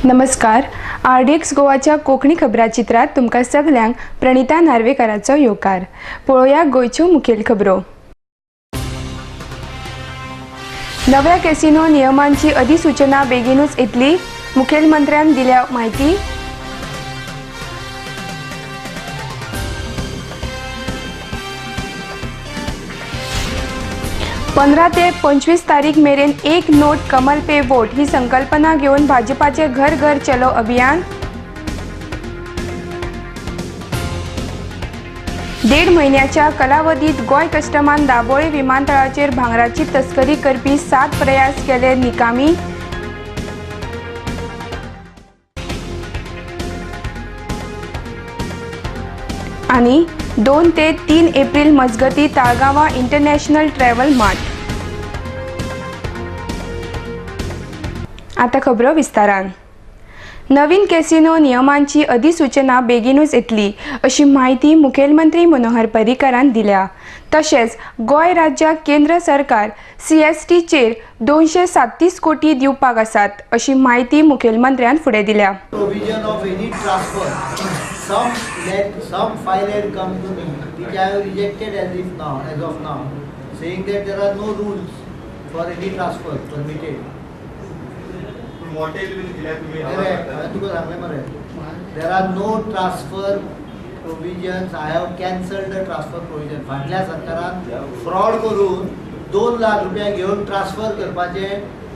नमस्कार. आरडीएक्स गोवाच्या कोंकणी खबराचित्रात तुमकां सगल्यांक प्रणिता नार्वेकाराचो येवकार. पळोवया गोंयच्यो मुखेल खबरो. नव्या कॅसिनो नियमांची अधिसूचना बेगीनूच येतली, मुखेलमंत्र्यान दिल्या माहिती. पंधरा ते 25 तारीख मेरेन एक नोट कमल पे वोट ही संकल्पना घेऊन भाजपाचे घर घर चलो अभियान. 1.5 महिन्याच्या कालावधीत गोय कस्टमान दाबोळे विमानतळाचेर भांगराची तस्करी करपी 7 प्रयास केले निकामी. आणि 2 ते 3 एप्रिल मजगती ताळगांवां इंटरनॅशनल ट्रॅव्हल मार्ट. आता खबरो विस्तारान. नवीन कॅसिनो नियमांची अधिसूचना बेगीनूच येतली अशी माहिती मुखेलमंत्री मनोहर पर्रीकारान दिल्या. तशेंच गोंय राज्याक केंद्र सरकार CST चेर 237 कोटी दिवपाक आसात अशी माहिती मुखेलमंत्र्यान फुडें दिल्या. Some file had come to me, which I have rejected as of now, saying that there are no rules for any transfer permitted. There are no transfer provisions. I have cancelled the transfer provision. फाटल्या सरकारान fraud करून 2 लाख रुपया घेऊन transfer करपाचे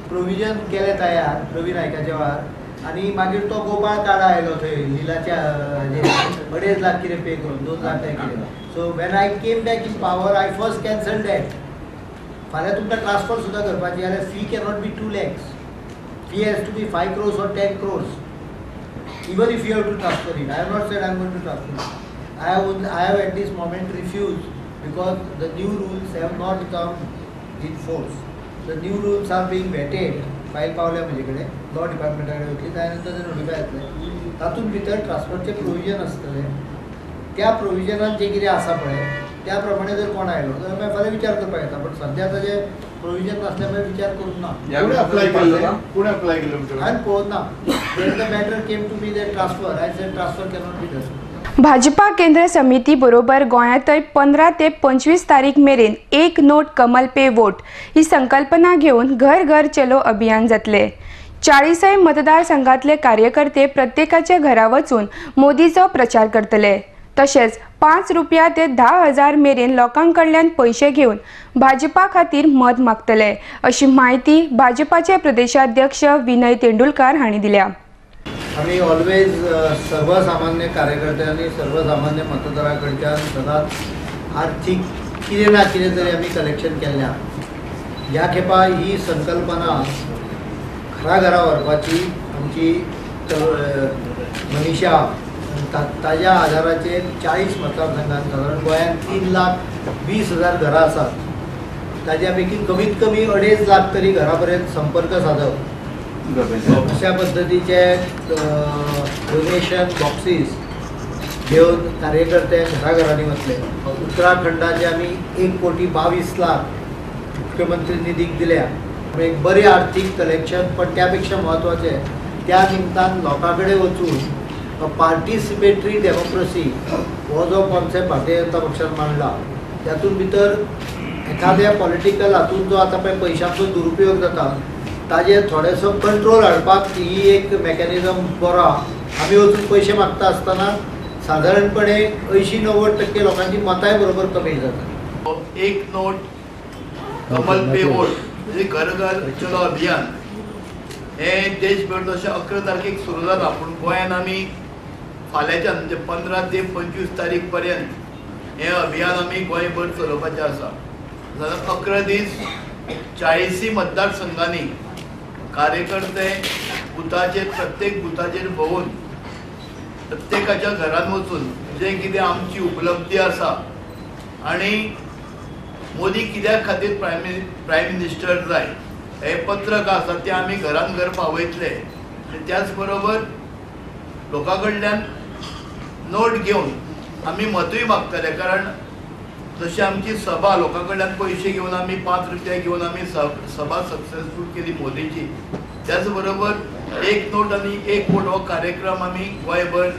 provision केले तयार रवी नायकाचे वार. आणि मागीर तो गोपाळ काडा आयलो थंय लिलाच्या 2.5 लाख कितें पे करून 2 लाख कितें. So when I came back in power I first cancel that. फाल्यां तुमकां ट्रान्सफर सुद्दां करपाची जाल्यार fee cannot be 2 lakhs. Fee has to be 5 crores or 10 crores. Even if you have to transfer it, I have not said I am going to transfer it. I have at this moment refused because the new rules have not come in force. The new rules are being vetted. File पावल्या म्हजे कडेन law डिपार्टमेंटा कडेन वयतली, त्यानंतर ते notify जातले. तातूंत भितर ट्रान्सफरचे प्रोविजन आसतले. त्या प्रोविजनान जे कितें आसा पळय त्या प्रमाणे जर कोण आयलो जाल्यार मागीर फाल्यां विचार करपाक येता. पण सद्या ताजे प्रोविजन नासल्या मुळे विचार करूंक ना. हांवें पळोवंक ना. When the matter came to me that transfer I said transfer cannot be done. Bhajpa केंद्र समिती बरोबर गोंयांतय 15 ते 25 तारीख मेरेन एक नोट कमल पे वोट ही संकल्पना घेऊन घर घर चलो अभियान जातले. 40 मतदारसंघातले कार्यकर्ते प्रत्येकाच्या घरा वचून मोदीचो प्रचार करतले. तशेंच 5 रुपया ते 10,000 मेरेन लोकांकडल्यान पैसे घेऊन भाजपा खातीर मत मागतले अशी माहिती भाजपाचे प्रदेशाध्यक्ष विनय तेंडुलकार हांणी दिल्या. आम्ही ऑलवेज सर्वसामान्य कार्यकर्त्यांनी सर्वसामान्य मतदारा कडच्यान सदांच आर्थीक कितें ना कितें तरी आमी कलेक्शन केल्ल्या. ह्या खेपा ही संकल्पना घरा घरा व्हरपाची आमची मनीषा ताज्या आदाराचेर 40 मतदारसंघात सादारण गोंयांत 3,20,000 घरां आसात. ताज्या पैकी कमीत कमी 2.5 लाख तरी घरा पर्यंत संपर्क साधप. अशा पद्धतीचे डोनेशन बॉक्सीस घेऊन कार्यकर्ते घराघरांनी वतले. उत्तराखंडाचे आम्ही 1,22,00,000 मुख्यमंत्री निधीक दिल्या. एक बरे आर्थीक कलेक्शन. पण त्यापेक्षा महत्त्वाचे त्या निमतान लोकांकडे वचून पार्टिसिपेटरी डेमोक्रेसी हो जो कॉन्सेप्ट भारतीय जनता पक्षान मांडला त्यातून भितर एखाद्या पॉलिटिकल हातून जो आता पळय पयशांचो दुरुपयोग जाता ताजेर थोडेसो कंट्रोल हाडपाक ही एक मेकॅनिझम बरो आहा. आमी वचून पयशे मागता आसतना सादारणपणे 80-90% लोकांची मतांय बरोबर कमी जाता. एक नोट कमल पे वोट म्हणजे घर घर चलो अभियान हे देशभर तशें 11 तारखेक सुरू जाता. पूण गोंयांत आमी फाल्यांच्यान म्हणजे 15 ते 25 तारीख पर्यंत हें अभियान आमी गोंयभर चलोवपाचें आसा. जाल्यार 11 दीस 40 मतदारसंघांनी कार्यकर्ते बुथाचेर प्रत्येक बुथाचेर भोंवून प्रत्येकाच्या घरान वचून जे कितें आमची उपलब्धी आसा आनी मोदी कित्याक खातीर प्रायम मिनिस्टर जाय हे पत्रक आसा तें आमी घरान घर पावयतले. त्याच बरोबर लोकां कडल्यान नोट घेवन आमी मतूय मागतले. कारण जशी आमची सभा लोकां कडल्यान पयशे घेवन आमी 5 रुपया घेवन आमी सभा सक्सेसफूल केली मोदीची त्याच बरोबर एक नोट आणि एक वोट हो कार्यक्रम आम्ही गोंयभर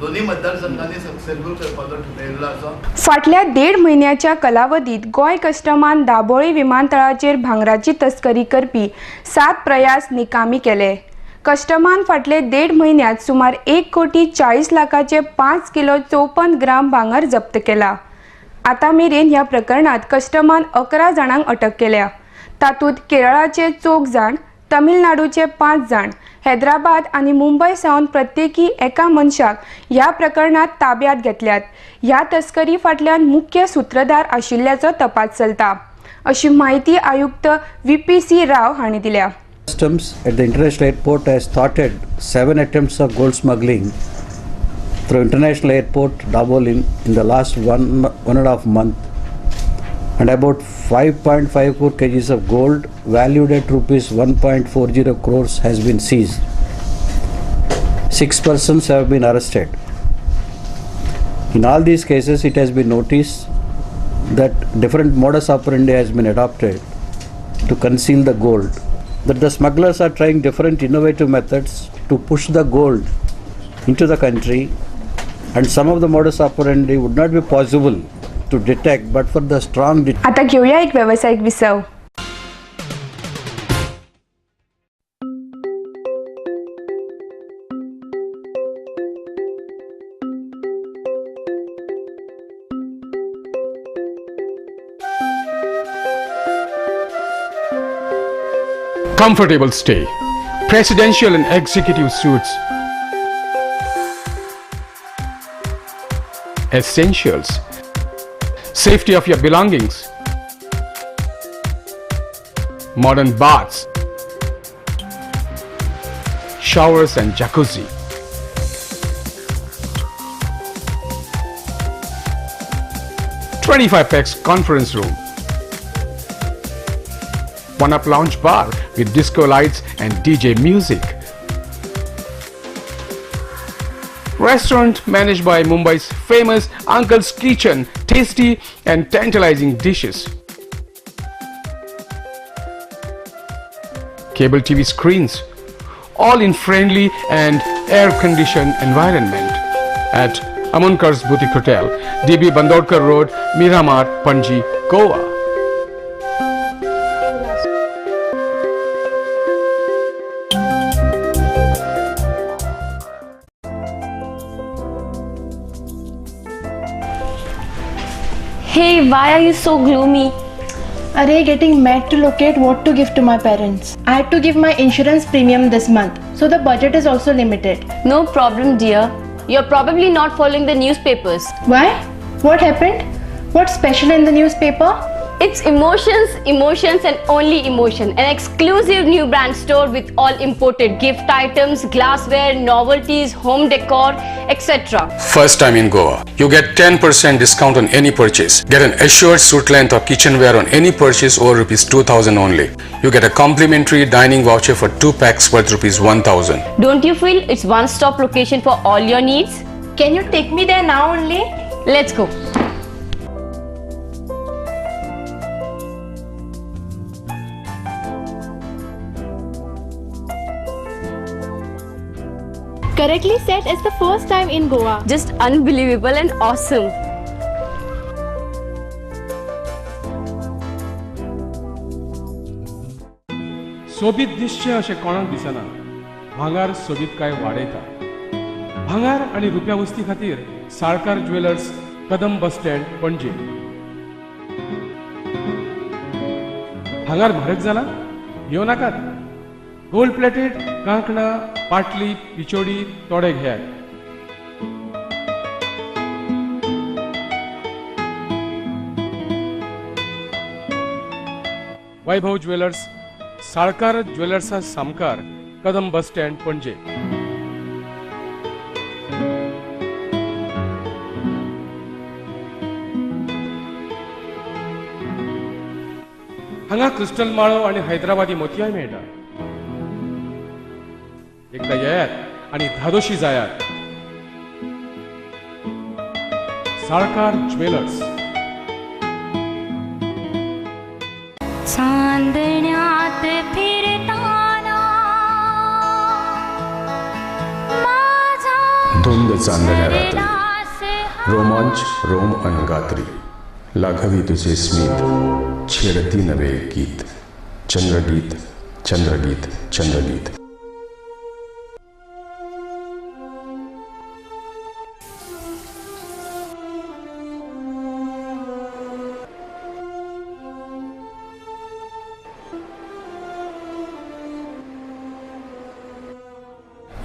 दोन्ही मतदारसंघांनी सक्सेसफूल करपाचो ठरयल्लो आसा. फाटल्या 1.5 म्हयन्याच्या कालावधीत गोंय कस्टमान दाबोळी विमानतळाचेर भांगराची तस्करी करपी 7 प्रयास निकामी केले. कस्टमान फाटले 1.5 म्हयन्यात सुमार 1,40,00,000चे 5 किलो 54 ग्राम भांगर जप्त केला. आता मेरेन ह्या प्रकरणात कस्टमान 11 जाणांक अटक केल्या. तातूंत केरळाचे 4 जाण, तमिळनाडूचे 5 जाण, हैदराबाद आणि मुंबय सावन प्रत्येकी एका मनशाक ह्या प्रकरणात ताब्यात घेतल्यात. ह्या तस्करी फाटल्यान मुख्य सूत्रधार आशिल्ल्याचो तपास चलता, अशी माहिती आयुक्त VPC राव हांणी दिल्या. Customs at the international airport has thwarted 7 attempts of gold smuggling through international airport Dabhol in the last one and a half month, and about 5.54 kgs of gold valued at rupees 1.40 crores has been seized. 6 persons have been arrested. In all these cases, it has been noticed that different modus operandi has been adopted to conceal the gold. That the smugglers are trying different innovative methods to push the gold into the country, and some of the modus operandi would not be possible to detect but for the strong आता घेऊया एक व्यावसायिक विसव. Comfortable stay, presidential and executive suites, essentials, safety of your belongings, modern baths, showers and jacuzzi, $25 conference room, one-up lounge bar with disco lights and DJ music. Restaurant managed by Mumbai's famous Uncle's Kitchen, tasty and tantalizing dishes. Cable TV screens, all in friendly and air-conditioned environment at Amunkar's Boutique Hotel, DB Bandodkar Road, Miramar, Panji, Goa. Hey, why are you so gloomy? Array, getting mad to locate what to give to my parents. I had to give my insurance premium this month, so the budget is also limited. No problem, dear. You're probably not following the newspapers. Why? What happened? What's special in the newspaper? It's emotions, emotions and only emotion. An exclusive new brand store with all imported gift items, glassware, novelties, home decor, etc. First time in Goa, you get 10% discount on any purchase. Get an assured suit length or kitchenware on any purchase over rupees 2,000 only. You get a complimentary dining voucher for 2 packs worth rupees 1,000. Don't you feel it's one-stop location for all your needs? Can you take me there now only? Let's go. Correctly said, it's the first time in Goa. Just unbelievable and awesome. सोबीत दिसचे अशें कोणाक दिसना. भांगार सोबीत काय वाडयता. भांगार आणि रुप्या वस्ती खातीर Salkar jewellers, Kadam bus stand, Panaji. भांगार म्हारग जाला? येव नाकात. गोल्ड प्लेटेड कांकणां, पाटली, पिचोडी तोडे घेयात. वैभव ज्वेलर्स, साळकार ज्वेलर्सा सामकार, कदम बस स्टँड, पणजे. हांगा क्रिस्टल माळो आणि हैदराबादी मोतयाय मेळटा. एकदा येयात आणि धादोशी जायात. साळकार ज्वेलर्स. चांदण्यात फिरताना चांदण्या रात्री, रोमांच रोम अनगात्री, लाघवी तुझे स्मित, छेडती नवे गीत, चंद्रगीत चंद्रगीत चंद्रगीत.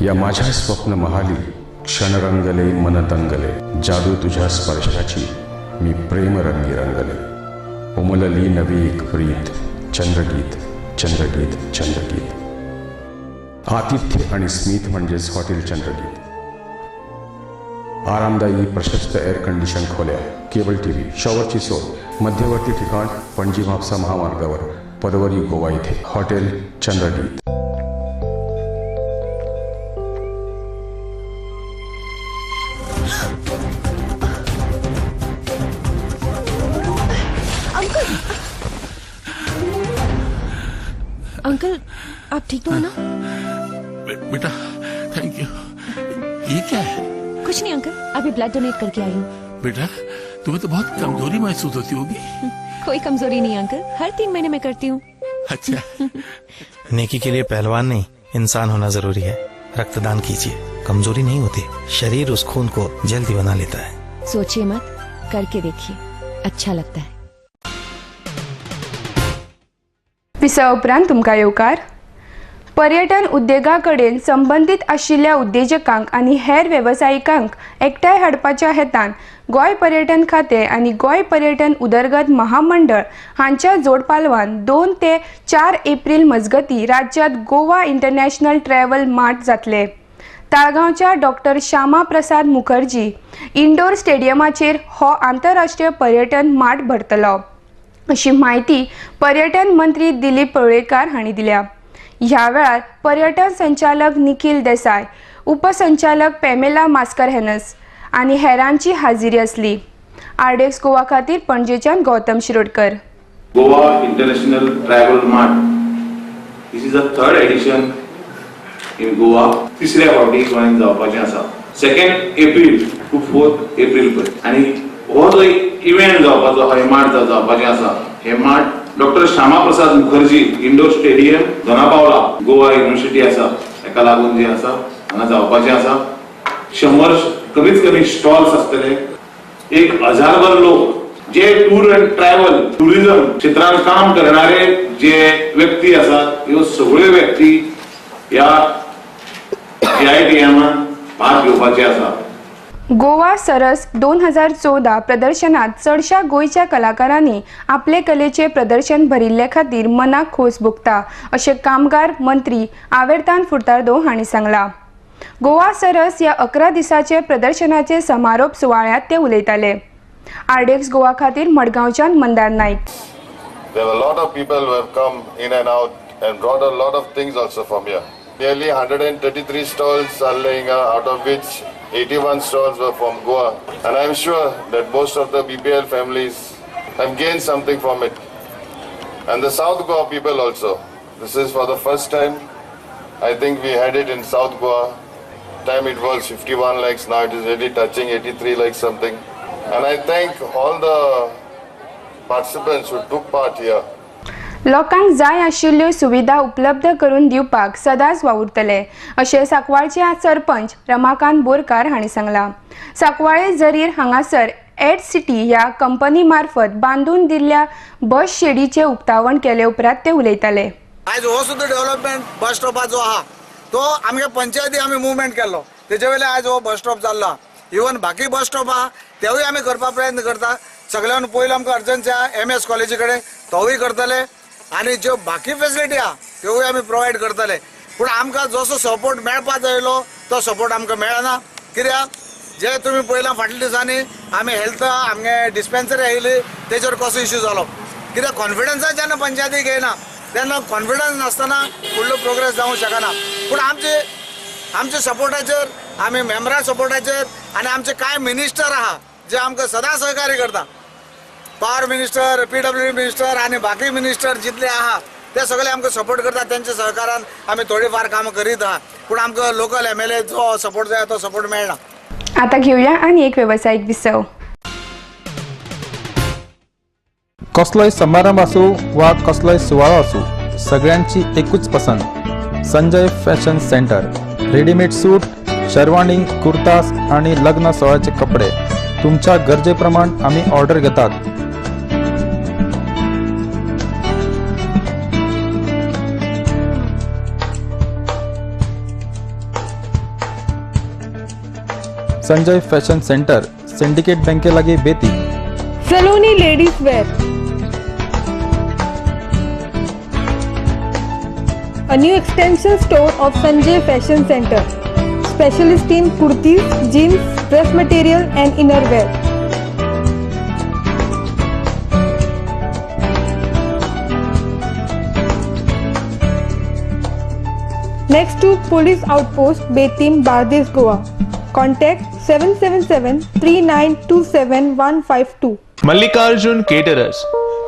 या माझ्या स्वप्न महाली क्षण रंगले मन तंगले, जादू तुझ्या स्पर्शाची मी प्रेम रंगी रंगले, उमलली नवी एक प्रीत, चंद्रगीत चंद्रगीत चंद्रगीत. आतिथ्य आणि स्मित म्हणजेच हॉटेल चंद्रगीत. आरामदायी प्रशस्त एअर कंडिशन खोल्या, केबल टीव्ही, शॉवरची सोय, मध्यवर्ती ठिकाण पणजी म्हापसा महामार्गावर परवरी गोवा इथे हॉटेल चंद्रगीत. अंकल आप ठीक तो हो ना? बेटा थैंक यू. ये क्या है? कुछ नहीं अंकल, अभी ब्लड डोनेट करके आई हूँ. बेटा तुम्हें तो बहुत कमजोरी महसूस होती होगी. कोई कमजोरी नहीं अंकल, हर 3 महीने में करती हूँ. अच्छा. नेकी के लिए पहलवान नहीं इंसान होना जरूरी है. रक्तदान कीजिए, कमजोरी नहीं होती, शरीर उस खून को जल्दी बना लेता है. सोचिए मत, करके देखिए, अच्छा लगता है. विसा उपरांत तुमकां येवकार. पर्यटन उद्देगा कडेन संबंदीत आशिल्ल्या उद्देजकांक आनी हेर वेवसायिकांक एकठांय हाडपाच्या हेतान गोंय पर्यटन खातें आनी गोंय पर्यटन उदरगत महामंडळ हांच्या जोड पालवान 2 ते 4 एप्रील मजगती राज्यांत गोवा इंटरनॅशनल ट्रॅव्हल मार्ट जातले. ताळगांवच्या डॉक्टर श्यामा प्रसाद मुखर्जी इंडोर स्टेडियमाचेर हो आंतरराष्ट्रीय पर्यटन मार्ट भरतलो अशी माहिती पर्यटन मंत्री दिलीप पळयेकर हांणी दिल्या. ह्या वेळार पर्यटन संचालक निखिल देसाय, उपसंचालक पेमेला मास्करहेनस आनी हेरांची हाजिरी आसली. आरडेक्स गोवा खातीर पणजेच्यान Gautam Shirodkar. Goa international travel mart this is the 3rd edition in Goa. तिसऱ्या फावटी गोंयांत जावपाचें आसा 2 एप्रील टू 4 एप्रील पर्यंत. आनी हो जो इव्हेंट जावपाचो हे मार्ट जावपाचें आसा, हे mart doctor Shyama Prasad Mukherjee indoor stadium Donapaula Goa university आसा हेका लागून जे आसा हांगा जावपाचें आसा. 100 कमीत कमी स्टॉल्स आसतले. 1000 लोक जे टूर अँड ट्रॅव्हल टुरिझम क्षेत्रांत काम करणारे जे व्यक्ती आसात, ह्यो सगळ्यो व्यक्ती ह्या GITM भाग घेवपाचे आसा. गोवा सरस 2014 प्रदर्शनात चडशा गोंयच्या कलाकारांनी आपले कलेचे प्रदर्शन भरिल्ले खातीर मनाक खोस भोगता अशें कामगार मंत्री आवेर्तान फुर्तादो हांणी सांगलां. गोवा सरस ह्या 11 दिसाचे प्रदर्शनाचे समारोप सुवाळ्यात ते उलयताले. आरडेक्स गोवा खातीर मडगांवच्यान मंदार नायक. There are a lot of people who have come in and out and brought a lot of things also from here. Nearly 133 stalls are laying out of which 81 stalls were from Goa, and I am sure that most of the BPL families have gained something from it. And the South Goa people also. This is for the first time. I think we had it in South Goa. Time it was 51 lakhs, now it is really touching 83 lakhs something. And I thank all the participants who took part here. लोकांक जाय आशिल्ल्यो सुविधा उपलब्ध करून दिवपाक सदांच वावुरतले अशें सांकवाळचे सरपंच रमाकांत बोरकार हांणी सांगलां. सांकवाळे जरीर हांगासर एड सिटी ह्या कंपनी मार्फत बांदून दिल्ल्या बस शेडीचे उक्तावण केले उपरांत ते उलयताले. आज हो सुद्दां डेव्हलपमेंट बस स्टॉपाचो आहा तो आमगे पंचायती आमी मुवमेंट केल्लो, तेजे वेळेला आज हो बस स्टॉप जाल्लो. इवन बाकी बस स्टॉप आहा तेवूय आमी करपाक प्रयत्न करता. सगळ्यान पयलो आमकां अर्जंटच्या MS कॉलेजी कडेन तोवूय करतले आनी ज्यो बाकी फेसिलिटी आहा त्योय आमी प्रोवायड करतले. पूण आमकां जसो सपोर्ट मेळपा जायलो तो सपोर्ट आमकां मेळना. कित्याक जे तुमी पळयलां फाटल्या दिसांनी आमी हेल्थ आमगे डिस्पेन्सरी आयिल्ली तेजेर कसो इश्यू जालो. कित्याक कॉन्फिडन्साक जेन्ना पंचायती घेयना तेन्ना कॉन्फिडन्स नासतना फुडलो प्रोग्रेस जावंक शकना. पूण आमचे सपोर्टाचेर आमी मेंबरां सपोर्टाचेर आनी आमचे कांय मिनिस्टर आहा जे आमकां सदां सहकार्य करता. पावर मिनिस्टर, PWD मिनिस्टर आनी बाकी मिनिस्टर जितले आहा ते सगळे आमकां सपोर्ट करता. त्यांच्या सहकारान आमी थोडी फार कामां करीत आहा. पूण आमकां लोकल MLA जो सपोर्ट जाय तो सपोर्ट मेळना. आता घेऊया आणि एक व्यावसायिक विसव. कसलोय समारंभ असो वा कसलोय सुवाळो असो सगळ्यांची एकूच पसंत संजय फॅशन सेंटर. रेडीमेड सूट, शेरवानी, कुर्तास आणि लग्न सोहळ्याचे कपडे तुमच्या गरजेप्रमाण आम्ही ऑर्डर घेतात. संजय फॅशन सेंटर, सिंडिकेट बँके लागी बेती. Saloni ladies wear, a new extension store of Sanjay Fashion Center, specialist in kurtis, jeans, dress material and innerwear. Next to Police Outpost, Betim, Bardes, Goa. Contact 777-3927-152. Mallikarjun Caterers.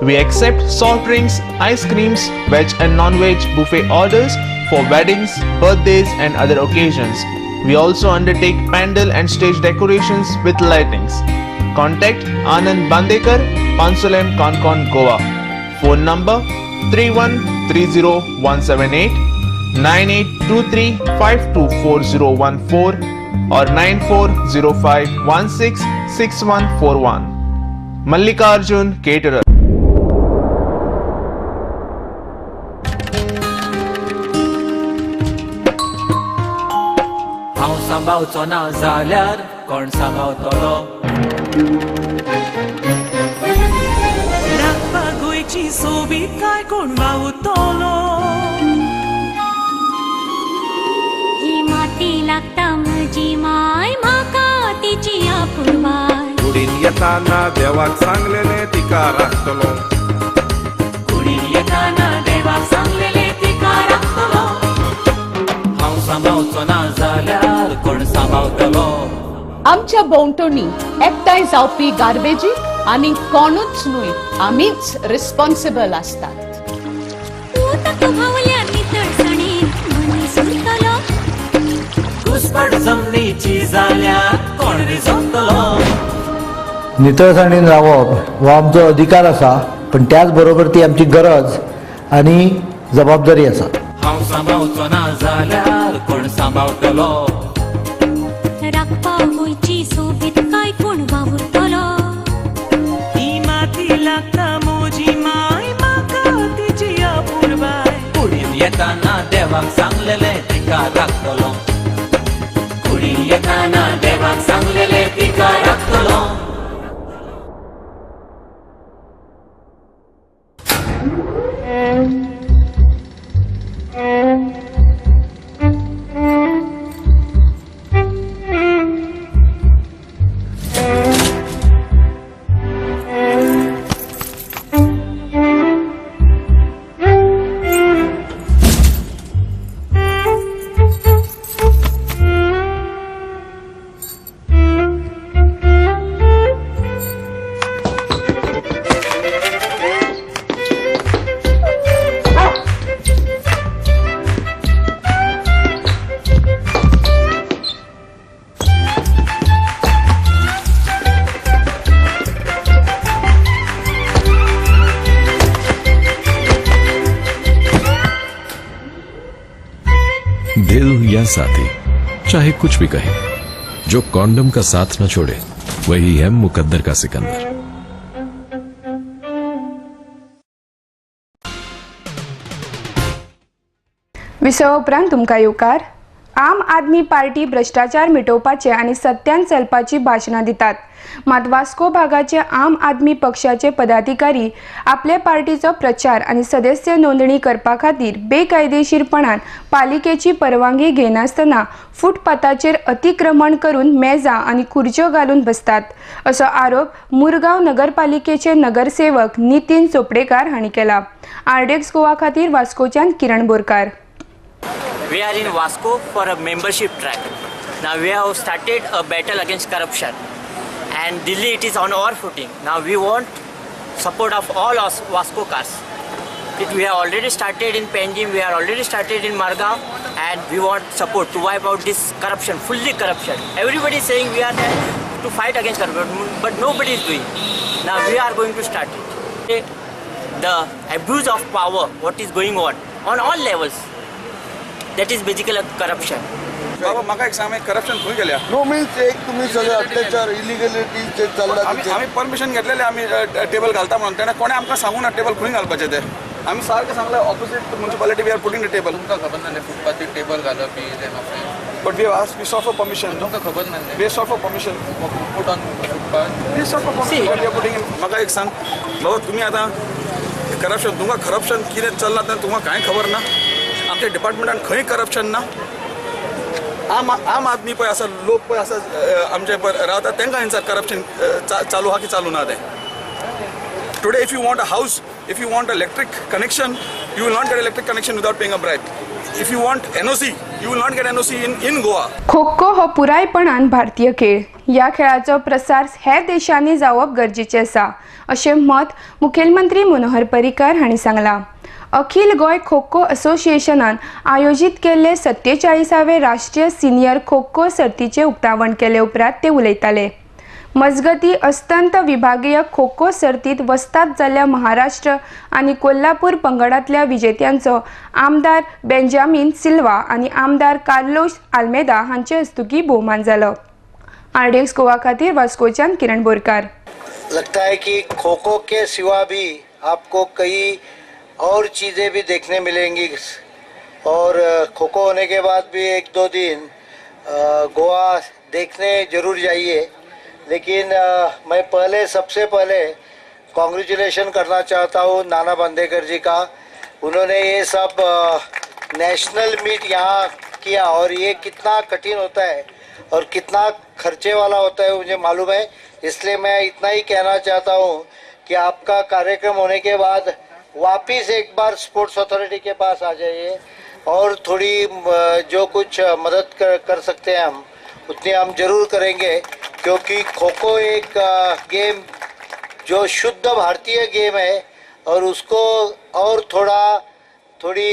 We accept soft drinks, ice creams, veg and non-veg buffet orders for weddings, birthdays and other occasions. We also undertake pandal and stage decorations with lightings. Contact Anand Bandekar, Pansulem, Concon, Goa. Phone number 3130-178, 9823524014 or 9405166141. Mallikarjun Caterer. हांव सांबाळचो ना जाल्यार कोण सांबाळतलो. राखपाक गोंयची सोबीत काय कोण वावुरतलो. ही माती लागता म्हजी माय म्हाका तिची आपुरबाय. कुडीन येताना देवाक सांगलेले तिका राखतलो. कुडीन येताना देवाक सांगलेले तिका राखतलो. हांव सांबाळचो ना जाल्यार कोण सांबाळतलो. आमच्या भोंवतणी एकठांय जावपी गार्बेजी आनी कोणूच न्हय आमीच रिस्पॉन्सिबल आसतात. उदक व्हांवल्यार नितळसाणीन मनीस उरतलो. घुसपट जमनीची जाल्यार कोण रिजवतलो. नितळसाणीन रावप हो आमचो अधिकार आसा, पण त्याच बरोबर ती आमची गरज आणि जबाबदारी आसा. हांव सांबाळचो ना जाल्यार कोण सांबाळतलो. राखपाक गोंयची सोबीत काय कोण वावुरतलो. ही माती लागता म्हजी माय म्हाका तिची आपुरबाय. कुडीन येताना देवाक सांगलेले तिका राखतलो. कुडीन येताना देवाक सांगलेले तिका राखतलो. दिल या साथी, चाहे कुछ भी कहे, जो कॉन्डम का साथ न छोड़े वही है मुकद्दर का सिकंदर. विसव उपरांत तुमकां येवकार. आम आदमी पार्टी भ्रष्टाचार मिटोवपाचे आनी सत्यान चलपाची भाशणां दितात. मात वास्को भागाचे आम आदमी पक्षाचे पदाधिकारी आपले पार्टीचो प्रचार आनी सदस्य नोंदणी करपा खातीर बेकायदेशीरपणान पालिकेची परवानगी घेनासतना फुटपाथाचेर अतिक्रमण करून मेजां आनी खुर्च्यो घालून बसतात असो आरोप मुरगांव नगरपालिकेचे नगरसेवक नितीन चोपडेकार हांणी केला. आरडेक्स गोवा खातीर वास्कोच्यान किरण Borkar. We are in Vasco for a membership track. Now we have started a battle against corruption, and Delhi it is on our footing. Now we want support of all us Vasco cars. We have already started in Panjim, we are already started in Margao, and we want support to wipe out this corruption, fully corruption. Everybody is saying we are there to fight against corruption, but nobody is doing. Now we are going to start it. The abuse of power, what is going on all levels, that is basically corruption. बाबा म्हाका एक सांग corruption खंय गेल्या no means एक तुम्ही सगळे अत्याचार इलिगलिटी जे चल्ला आम्ही परमिशन घेतलेले आम्ही टेबल घालता म्हणून तेणे कोणे आमकां सांगूं ना टेबल खंय घालपाचें ते आमी सारकें सांगलें opposite municipality we are putting the table तुमकां खबर नासलें फुटपाथी टेबल घालप बी but we ask we sought for permission तुमकां खबर नासलें we sought for permission put on footpath we sought for permission we are putting म्हाका एक सांग बाबा तुमी आतां करप्शन तुमकां करप्शन कितें चल्लां तें तुमकां कांय खबर ना आमच्या डिपार्टमेंटान खंय करप्शन ना आम आदमी पळय आसा लोक पळय आसा आमचे पळय रावता तांकां हिंसर करप्शन चालू आहा की चालू ना तें today if you want a house if you want electric connection you will not get electric connection without paying a bribe if you want NOC you will not get NOC in Goa खो खो हो पुरायपणान भारतीय खेळ या खेळाचो प्रसार हेर देशांनी जावप गरजेचें आसा अशें मत मुखेलमंत्री मनोहर पर्रीकार हांणी सांगलां अखिल गोय खो खो असोसिएशनान आयोजीत केल्ले 47वे राष्ट्रीय सिनियर खो खो सर्तीचे उक्तावण केले उपरांत ते उलयताले मजगती अस्तंत विभागीय खो खो सर्तीत वस्ताद जाल्ल्या महाराष्ट्र आनी कोल्हापूर पंगडांतल्या विजेत्यांचो आमदार बेंजामिन सिल्वा आनी आमदार कार्लोस आल्मेदा हांचे हस्तुकीं भोवमान जालो RDX गोवा खातीर वास्कोच्यान किरण बोरकार लगता है कि खो खो के सिवा भी आपको कई और चीज़ें भी देखने मिलेंगी और खो खो होने के बाद भी 1-2 दिन गोवा देखने जरूर जाइए लेकिन मैं सबसे पहले कॉन्ग्रेचुलेशन करना चाहता हूँ नाना बांदेकर जी का उन्होंने ये सब नेशनल मीट यहाँ किया और ये कितना कठिन होता है और कितना खर्चे वाला होता है मुझे मालूम है इसलिए मैं इतना ही कहना चाहता हूँ कि आपका कार्यक्रम होने के बाद वापिस एक बार स्पोर्ट्स अथॉरिटी के पास आ जाइए और थोड़ी जो कुछ मदद कर सकते हैं हम उतनी हम जरूर करेंगे क्योंकि खो खो एक गेम जो शुद्ध भारतीय गेम है और उसको और थोड़ी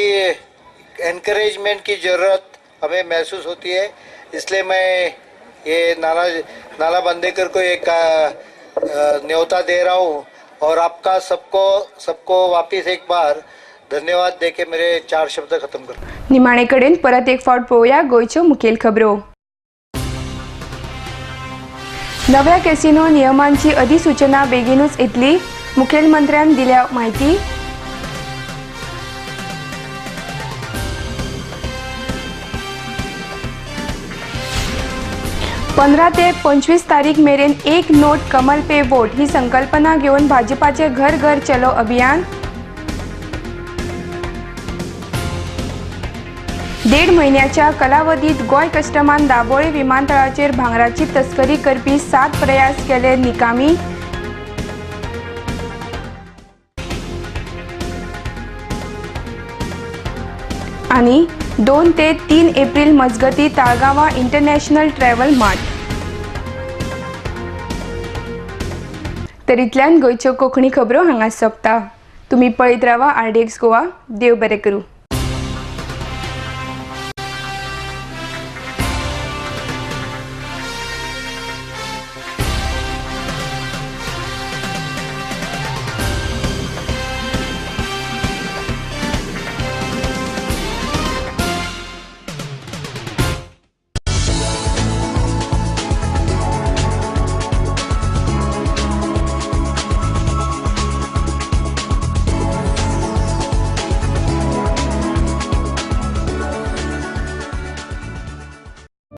एनकरेजमेंट की ज़रूरत हमें महसूस होती है इसलिए मैं ये नाना बांदेकर को एक न्योता दे रहा हूँ और आपका सबको वापिस एक बार धन्यवाद देके मेरे 4 शब्द खत्म कर निमाणे कडेन परत एक फावट पळोवया गोंयच्यो मुखेल खबरो नव्या कॅसिनो नियमांची अधिसूचना बेगीनूच येतली मुखेलमंत्र्यान दिल्या माहिती पंधरा ते 25 तारीख मेरेन एक नोट कमल पे वोट ही संकल्पना घेऊन भाजपाचे घर घर चलो अभियान 1.5 महिन्याच्या कालावधीत गोय कस्टमान दाबोळे विमानतळाचेर भांगराची तस्करी करपी 7 प्रयास केले निकामी आणि 2 ते 3 एप्रिल मजगती ताळगांवा इंटरनॅशनल ट्रॅव्हल मार्ट तरीतल्यान गोंयच्यो कोंकणी खबरो हांगा सोंपता तुमी पळयत रावा RDX गोवा देव बरें करूं